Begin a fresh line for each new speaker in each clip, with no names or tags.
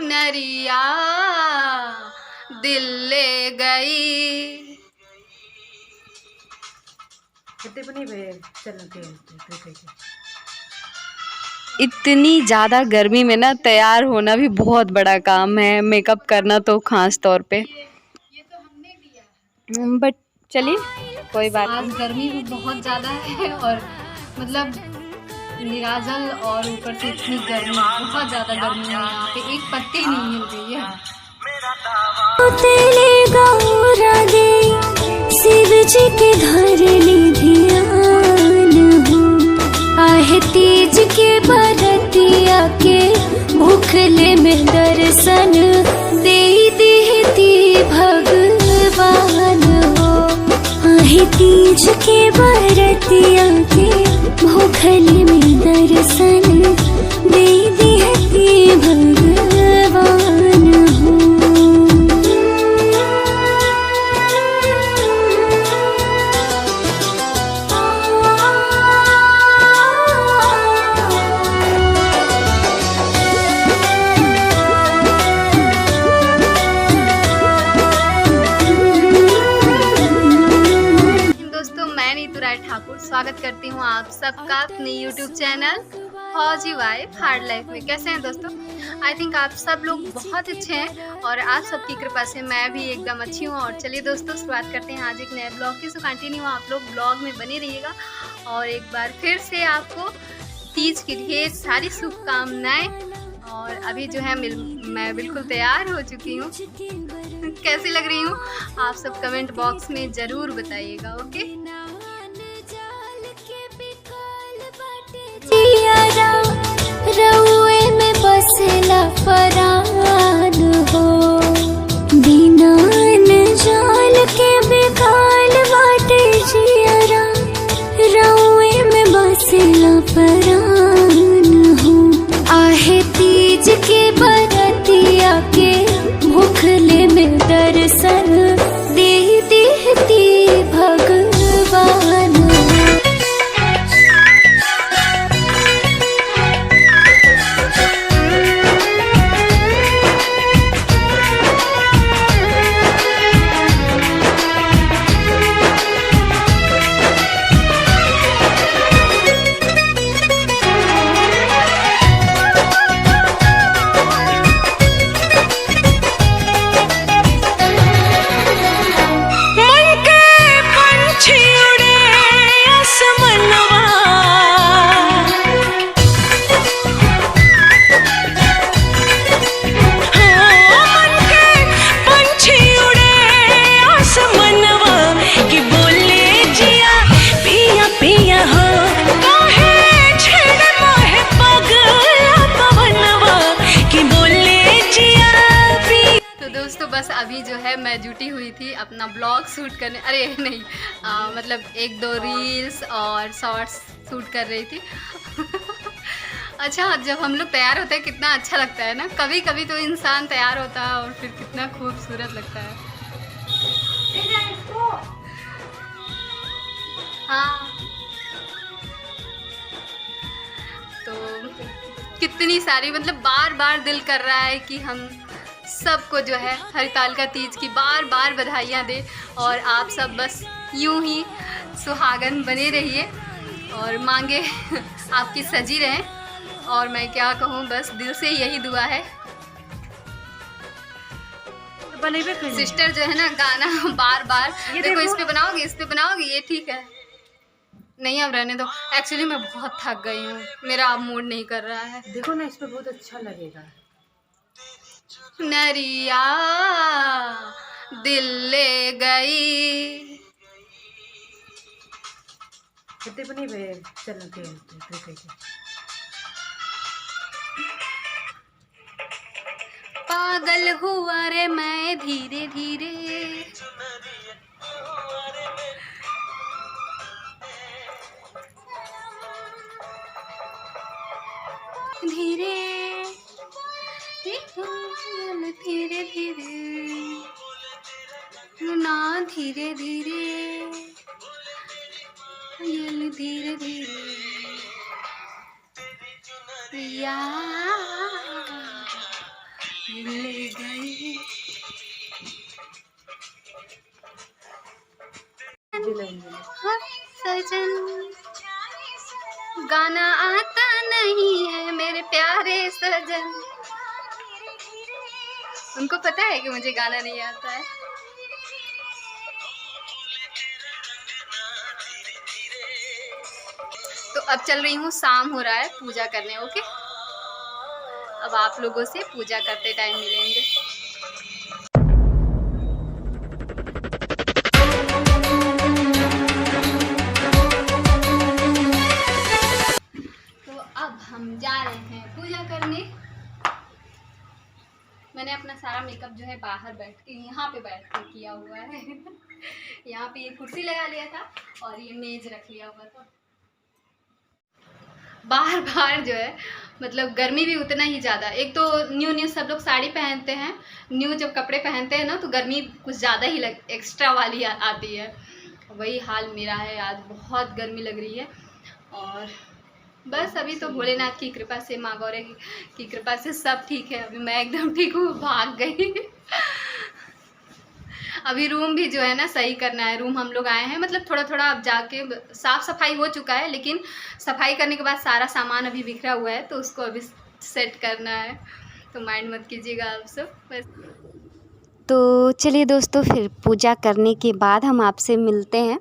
नरिया दिल ले गई। इतनी ज़्यादा गर्मी में ना तैयार होना भी बहुत बड़ा काम है, मेकअप करना तो खास तौर पे। बट चलिए कोई बात नहीं। आज गर्मी भी बहुत ज़्यादा है और मतलब निराजल और ऊपर से इतनी गर्मी, बहुत ज़्यादा गर्मी है यहाँ पे, एक पत्ती नहीं हिल रही है। शिव जी के धरनी ध्यान हो, आहे तीज के बरतिया के भूखले में दर्शन दे देती भगवान हो, आहे तीज के बरतिया के भूखले में दर्शन दे देती भगवान हो। ठाकुर स्वागत करती हूँ आप सबका अपने YouTube चैनल फौजी वाइफ हार्ड लाइफ में। कैसे हैं दोस्तों? आई थिंक आप सब लोग बहुत अच्छे हैं और आप सबकी कृपा से मैं भी एकदम अच्छी हूँ। और चलिए दोस्तों शुरुआत करते हैं आज एक नए ब्लॉग की। सो कंटिन्यू आप लोग ब्लॉग में बने रहिएगा और एक बार फिर से आपको तीज की ढेर सारी शुभकामनाएं। और अभी जो है मैं बिल्कुल तैयार हो चुकी हूँ। कैसी लग रही हूँ आप सब कमेंट बॉक्स में ज़रूर बताइएगा। ओके, रउए में बसेला फरान हो, बिना जाल के बेकाल बाटे जियरा, रउए में बसेला फरान हो, आहे तीज के बरतिया के भूखले में दर्शन दे देती भगवान। बस अभी जो है मैं जुटी हुई थी अपना ब्लॉग शूट करने, अरे नहीं मतलब एक दो रील्स और शॉर्ट्स शूट कर रही थी। अच्छा, जब हम लोग तैयार होते हैं कितना अच्छा लगता है ना। कभी कभी तो इंसान तैयार होता है और फिर कितना खूबसूरत लगता है। हाँ, तो कितनी सारी मतलब बार बार दिल कर रहा है कि हम सबको जो है हरितालिका तीज की बार बार बधाइयाँ दे और आप सब बस यूं ही सुहागन बने रहिए और मांगे आपकी सजी रहें। और मैं क्या कहूँ, बस दिल से यही दुआ है। सिस्टर जो है ना गाना बार बार देखो, इस पे बनाओगे, इस पे बनाओगे, ये ठीक है नहीं अब रहने दो। एक्चुअली मैं बहुत थक गई हूँ, मेरा अब मूड नहीं कर रहा है।
देखो ना, इस पे बहुत अच्छा लगेगा।
नरिया दिल ले गई। पागल हुआ रे मैं धीरे धीरे, धीरे धीरे धीरे ना, धीरे धीरे धीरे धीरे ले गई। हाँ, सजन गाना आता नहीं है मेरे प्यारे सजन। उनको पता है कि मुझे गाना नहीं आता है। तो अब चल रही हूँ, शाम हो रहा है, पूजा करने। ओके, अब आप लोगों से पूजा करते टाइम मिलेंगे। तो अब हम जा रहे हैं पूजा करने। मैंने अपना सारा मेकअप जो है बाहर बैठ के, यहाँ पे बैठ के किया हुआ है। यहाँ पे ये कुर्सी लगा लिया था और ये मेज रख लिया हुआ था। बाहर बाहर जो है मतलब गर्मी भी उतना ही ज़्यादा। एक तो न्यू सब लोग साड़ी पहनते हैं, न्यू जब कपड़े पहनते हैं ना तो गर्मी कुछ ज़्यादा ही एक्स्ट्रा वाली आती है। वही हाल मेरा है, आज बहुत गर्मी लग रही है। और बस अभी तो भोलेनाथ की कृपा से, माँ गौरी की कृपा से सब ठीक है। अभी मैं एकदम ठीक हूँ, भाग गई। अभी रूम भी जो है ना सही करना है। रूम हम लोग आए हैं, मतलब थोड़ा थोड़ा अब जाके साफ़ सफाई हो चुका है, लेकिन सफाई करने के बाद सारा सामान अभी बिखरा हुआ है, तो उसको अभी सेट करना है। तो माइंड मत कीजिएगा आप सब बस।
तो चलिए दोस्तों, फिर पूजा करने के बाद हम आपसे मिलते हैं।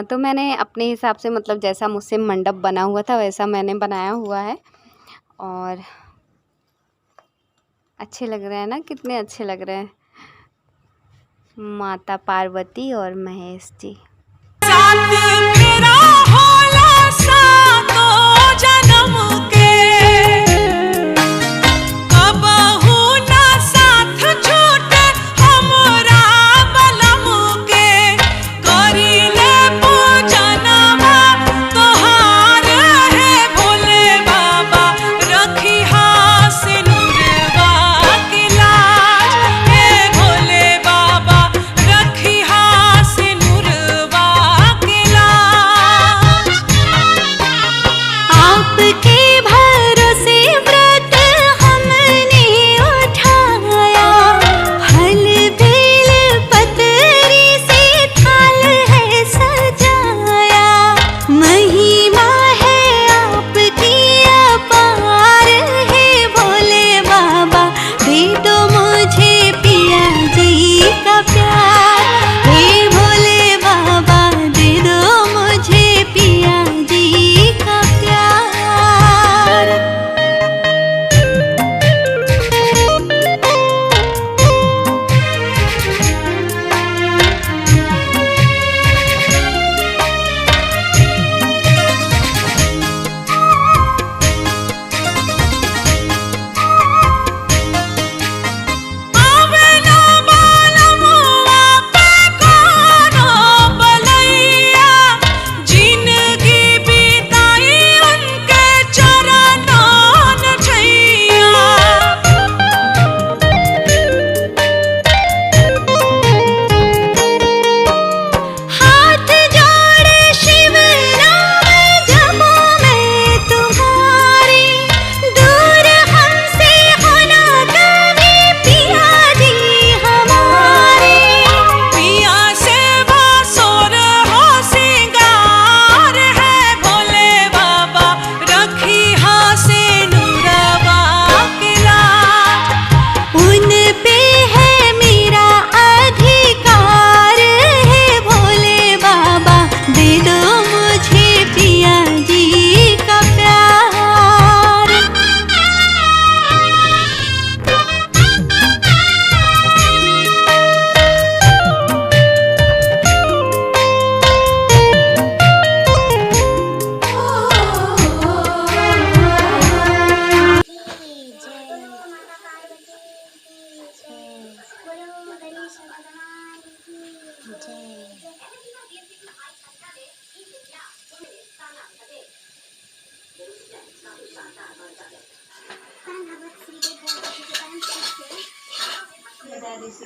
तो मैंने अपने हिसाब से, मतलब जैसा मुझसे मंडप बना हुआ था वैसा मैंने बनाया हुआ है। और अच्छे लग रहे हैं ना, कितने अच्छे लग रहे हैं, माता पार्वती और महेश जी। आपके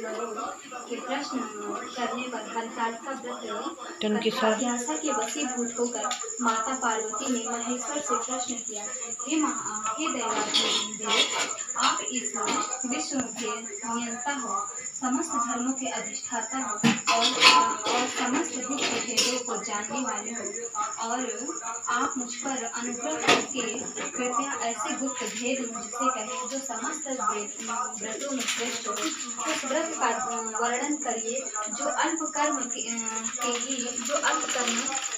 के प्रश्न करने पर हरितालिका व्रत जिज्ञासा के वशीभूत होकर माता पार्वती ने महेश्वर से प्रश्न किया, हे दैवाधिदेव, आप इस विश्व के नियंता हो, समस्त धर्मों के अधिष्ठाता हो और समस्त गुप्त भेदों को जानने वाले हो, और आप मुझ पर अनुग्रह करके कृपया ऐसे गुप्त भेद मुझसे कहें जो समस्त व्रतों में श्रेष्ठ हो। उस व्रत का वर्णन करिए जो अल्प कर्म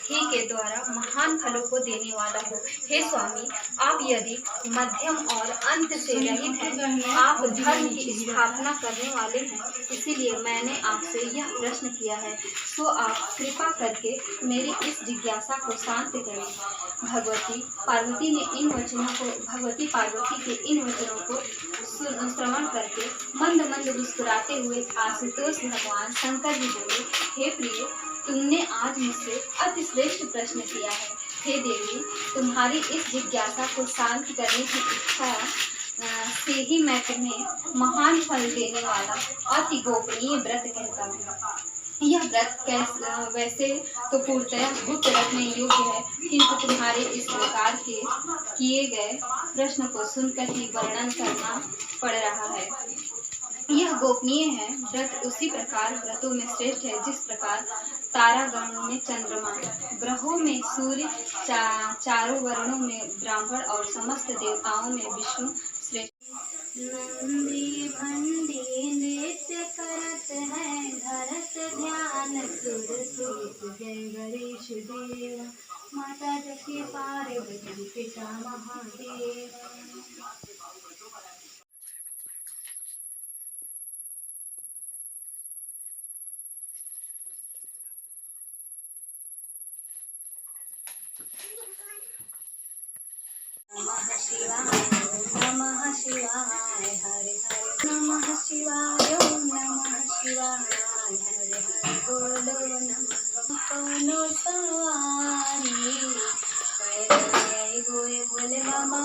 ही के द्वारा महान फलों को देने वाला हो। हे स्वामी, आप यदि मध्यम और अंत से रहित हैं, आप धर्म की स्थापना करने वाले हैं, इसीलिए मैंने आपसे यह प्रश्न किया है, सो आप कृपा करके मेरी इस जिज्ञासा को शांत करें। भगवती पार्वती के इन वचनों को श्रवण करके मंद मंद मुस्कुराते हुए आशुतोष भगवान शंकर जी बोले, हे प्रिय, तुमने आज मुझसे अति श्रेष्ठ प्रश्न किया है। हे देवी, तुम्हारी इस जिज्ञासा को शांत करने की इच्छा से ही मैं तुम्हें महान फल देने वाला अति गोपनीय व्रत कहता हूँ। यह व्रत वैसे तो पूर्णतः गुप्त रखने योग्य है, किंतु तुम्हारे इस प्रकार के किए गए प्रश्न को सुनकर ही वर्णन करना पड़ रहा है। यह गोपनीय है। व्रत उसी प्रकार व्रतों में श्रेष्ठ है जिस प्रकार तारागणों में चंद्रमा, ग्रहों में सूर्य, चारों वर्णों में ब्राह्मण और समस्त देवताओं में विष्णु श्रेष्ठ। नंदी भंडी नृत्य करत है, धरत ध्यान सुर सूत, जय गणेश देव, माता जगत पार्वती पिता महादेव। नमः शिवाय हरे हरे, नमः शिवाय ओम नमः शिवाय हरे हरे, बोलो नमः। कोनो सवारी पैदल गोए बोले बाबा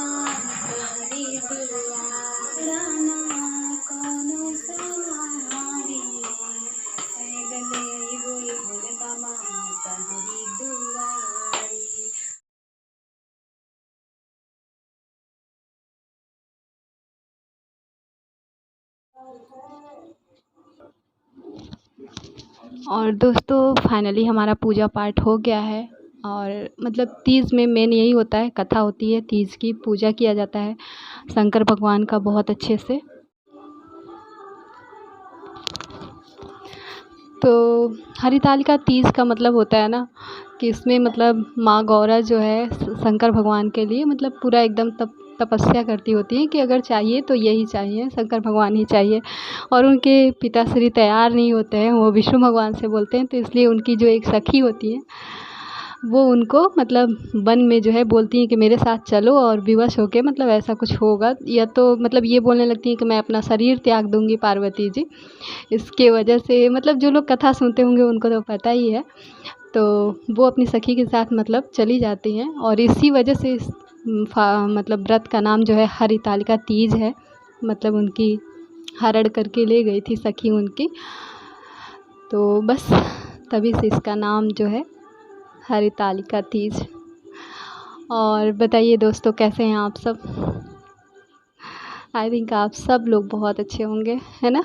हरी दुआरा, कोनो सवारी पैदल गोए बोले बाबा हरी दुआरी।
और दोस्तों फाइनली हमारा पूजा पाठ हो गया है। और मतलब तीज में मेन यही होता है, कथा होती है, तीज की पूजा किया जाता है शंकर भगवान का बहुत अच्छे से। तो हरितालिका तीज का मतलब होता है ना कि इसमें मतलब माँ गौरा जो है शंकर भगवान के लिए मतलब पूरा एकदम तपस्या करती होती है कि अगर चाहिए तो यही चाहिए, शंकर भगवान ही चाहिए। और उनके पिताश्री तैयार नहीं होते हैं, वो विष्णु भगवान से बोलते हैं, तो इसलिए उनकी जो एक सखी होती है वो उनको मतलब वन में जो है बोलती हैं कि मेरे साथ चलो, और विवश होके मतलब ऐसा कुछ होगा, या तो मतलब ये बोलने लगती हैं कि मैं अपना शरीर त्याग दूंगी पार्वती जी। इसके वजह से मतलब जो लोग कथा सुनते होंगे उनको तो पता ही है, तो वो अपनी सखी के साथ मतलब चली जाती हैं। और इसी वजह से इस मतलब व्रत का नाम जो है हरितालिका तीज है। मतलब उनकी हरण करके ले गई थी सखी उनकी, तो बस तभी से इसका नाम जो है हरितालिका तीज। और बताइए दोस्तों कैसे हैं आप सब? आई थिंक आप सब लोग बहुत अच्छे होंगे, है ना।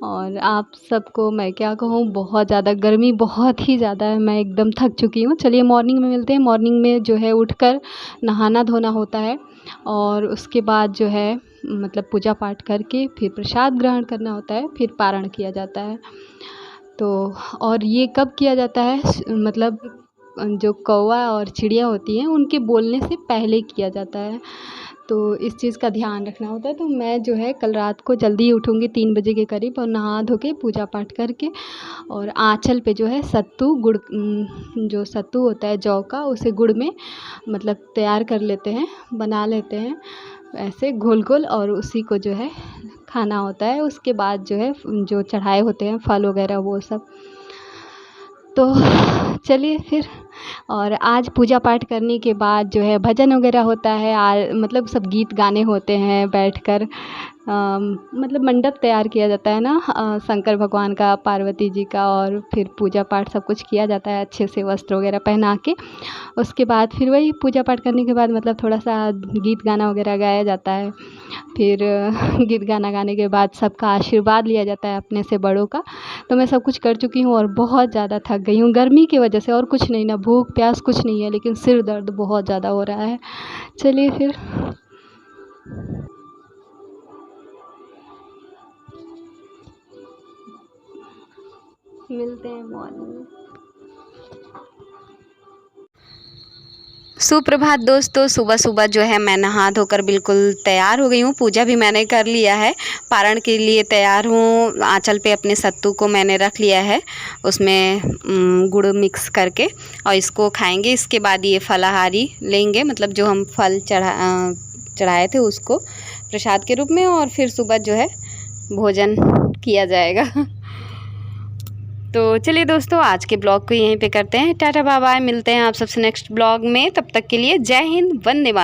और आप सबको मैं क्या कहूँ, बहुत ज़्यादा गर्मी बहुत ही ज़्यादा है, मैं एकदम थक चुकी हूँ। चलिए मॉर्निंग में मिलते हैं। मॉर्निंग में जो है उठकर नहाना धोना होता है, और उसके बाद जो है मतलब पूजा पाठ करके फिर प्रसाद ग्रहण करना होता है, फिर पारण किया जाता है। तो और ये कब किया जाता है, मतलब जो कौवा और चिड़िया होती हैं उनके बोलने से पहले किया जाता है, तो इस चीज़ का ध्यान रखना होता है। तो मैं जो है कल रात को जल्दी उठूँगी 3 बजे के करीब, और नहा धो के पूजा पाठ करके और आँचल पे जो है सत्तू गुड़, जो सत्तू होता है जौ का, उसे गुड़ में मतलब तैयार कर लेते हैं, बना लेते हैं ऐसे घोल घोल, और उसी को जो है खाना होता है। उसके बाद जो है जो चढ़ाए होते हैं फल वगैरह वो सब। तो चलिए फिर, और आज पूजा पाठ करने के बाद जो है भजन वगैरह होता है, मतलब सब गीत गाने होते हैं बैठकर, मतलब मंडप तैयार किया जाता है ना, शंकर भगवान का, पार्वती जी का, और फिर पूजा पाठ सब कुछ किया जाता है अच्छे से वस्त्र वगैरह पहना के। उसके बाद फिर वही पूजा पाठ करने के बाद मतलब थोड़ा सा गीत गाना वगैरह गाया जाता है। फिर गीत गाना गाने के बाद सबका आशीर्वाद लिया जाता है अपने से बड़ों का। तो मैं सब कुछ कर चुकी हूँ और बहुत ज़्यादा थक गई हूँ गर्मी की वजह से, और कुछ नहीं, ना भूख प्यास कुछ नहीं है, लेकिन सिर दर्द बहुत ज़्यादा हो रहा है। चलिए फिर मिलते हैं मॉर्निंग में। सुप्रभात दोस्तों, सुबह सुबह जो है मैं नहा धोकर बिल्कुल तैयार हो गई हूँ। पूजा भी मैंने कर लिया है, पारण के लिए तैयार हूँ। आंचल पे अपने सत्तू को मैंने रख लिया है, उसमें गुड़ मिक्स करके, और इसको खाएंगे। इसके बाद ये फलाहारी लेंगे, मतलब जो हम फल चढ़ाए थे उसको प्रसाद के रूप में, और फिर सुबह जो है भोजन किया जाएगा। तो चलिए दोस्तों, आज के ब्लॉग को यहीं पे करते हैं। टाटा बाय बाय, मिलते हैं आप सबसे नेक्स्ट ब्लॉग में। तब तक के लिए जय हिंद, वंदे मातरम।